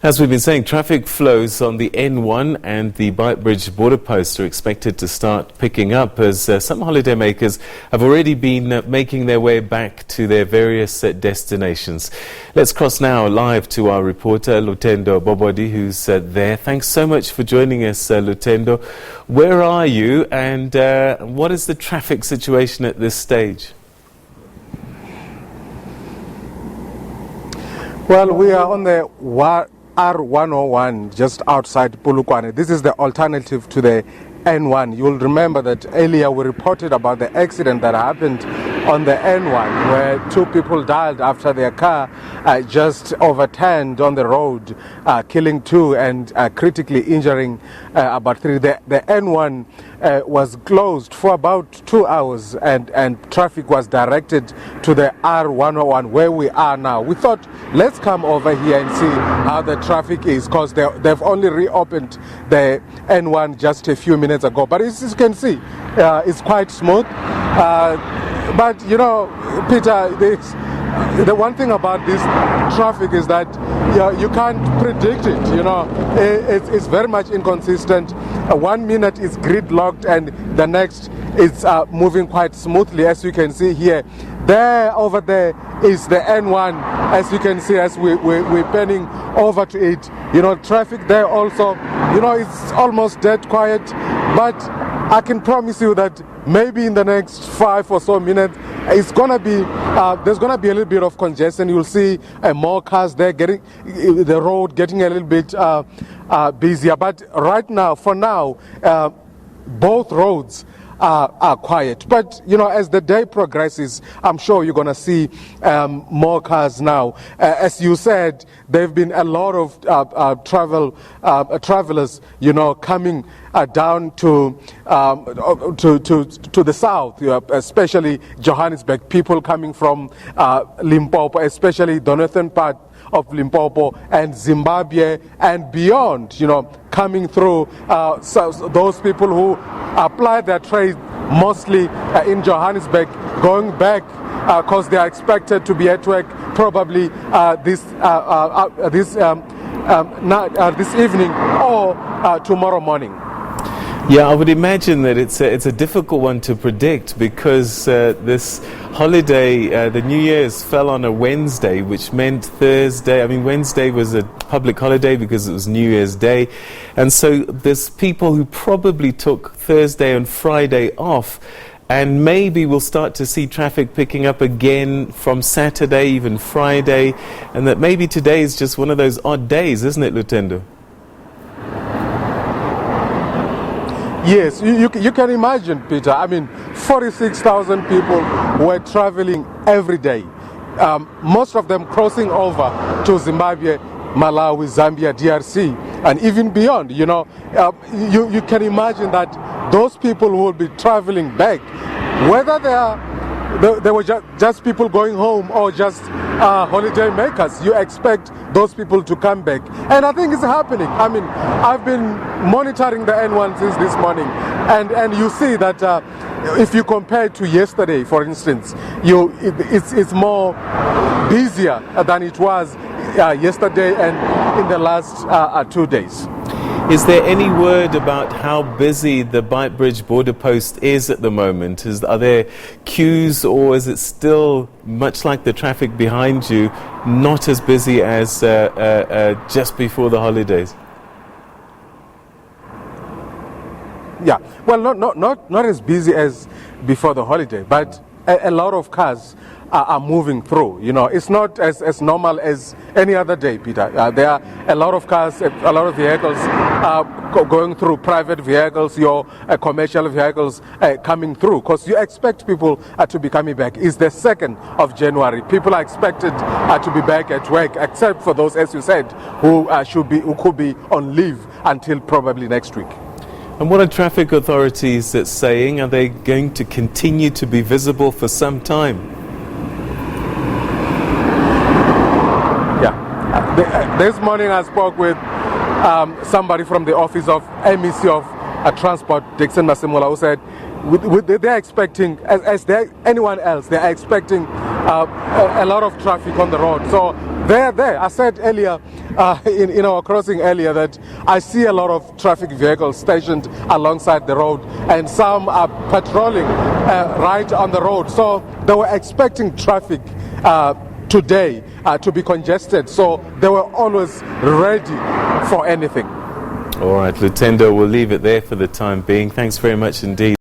As we've been saying, traffic flows on the N1 and the Beitbridge Border Post are expected to start picking up as some holidaymakers have already been making their way back to their various destinations. Let's cross now live to our reporter, Lutendo Bobodi, who's there. Thanks so much for joining us, Lutendo. Where are you and what is the traffic situation at this stage? Well, we are on the R101 just outside Polokwane. This is the alternative to the N1. You'll remember that earlier we reported about the accident that happened on the N1 where two people died after their car just overturned on the road, killing two and critically injuring about three. The N1 was closed for about 2 hours and traffic was directed to the R101 where we are now. We thought, let's come over here and see how the traffic is, because they've only reopened the N1 just a few minutes ago. But as you can see, it's quite smooth. But you know, Peter, the one thing about this traffic is that you can't predict it. You know, it's very much inconsistent. 1 minute is gridlocked and the next is moving quite smoothly, as you can see here. Over there is the N1, as you can see, as we're panning over to it. You know, traffic there also, you know, it's almost dead quiet, but I can promise you that maybe in the next 5 or so minutes, it's gonna be there's gonna be a little bit of congestion. You'll see more cars there, getting the road getting a little bit busier. But right now, for now, both roads are quiet. But you know, as the day progresses, I'm sure you're gonna see more cars now. As you said, there've been a lot of travelers, you know, coming down to the south, especially Johannesburg. People coming from Limpopo, especially the northern part of Limpopo and Zimbabwe and beyond, you know, coming through. So those people who apply their trade mostly in Johannesburg, going back because they are expected to be at work probably this evening or tomorrow morning. Yeah, I would imagine that it's a difficult one to predict because this holiday, the New Year's, fell on a Wednesday, which meant Thursday. I mean, Wednesday was a public holiday because it was New Year's Day. And so there's people who probably took Thursday and Friday off, and maybe we'll start to see traffic picking up again from Saturday, even Friday, and that maybe today is just one of those odd days, isn't it, Lutendo? Yes, you can imagine, Peter. I mean, 46,000 people were traveling every day. Most of them crossing over to Zimbabwe, Malawi, Zambia, DRC, and even beyond. You know, you can imagine that those people who will be traveling back, whether they were just people going home or just holiday makers, you expect those people to come back. And I think it's happening. I mean, I've been monitoring the N1 since this morning, and you see that if you compare it to yesterday, for instance, it's more busier than it was yesterday and in the last 2 days. Is there any word about how busy the Beitbridge Border Post is at the moment? Are there queues, or is it still, much like the traffic behind you, not as busy as just before the holidays? Yeah, well, not as busy as before the holiday, but a lot of cars are moving through. You know, it's not as normal as any other day, Peter. There are a lot of cars, a lot of vehicles going through, private vehicles, your commercial vehicles coming through, because you expect people to be coming back. It's the 2nd of January. People are expected to be back at work, except for those, as you said, who could be on leave until probably next week. And what are traffic authorities saying? Are they going to continue to be visible for some time? This morning I spoke with somebody from the office of MEC of Transport, Dixon Masemola, who said they're expecting, as anyone else, they're expecting a lot of traffic on the road. So There. I said earlier, in our crossing earlier, that I see a lot of traffic vehicles stationed alongside the road, and some are patrolling right on the road. So they were expecting traffic today to be congested. So they were always ready for anything. All right, Lutendo, we'll leave it there for the time being. Thanks very much indeed.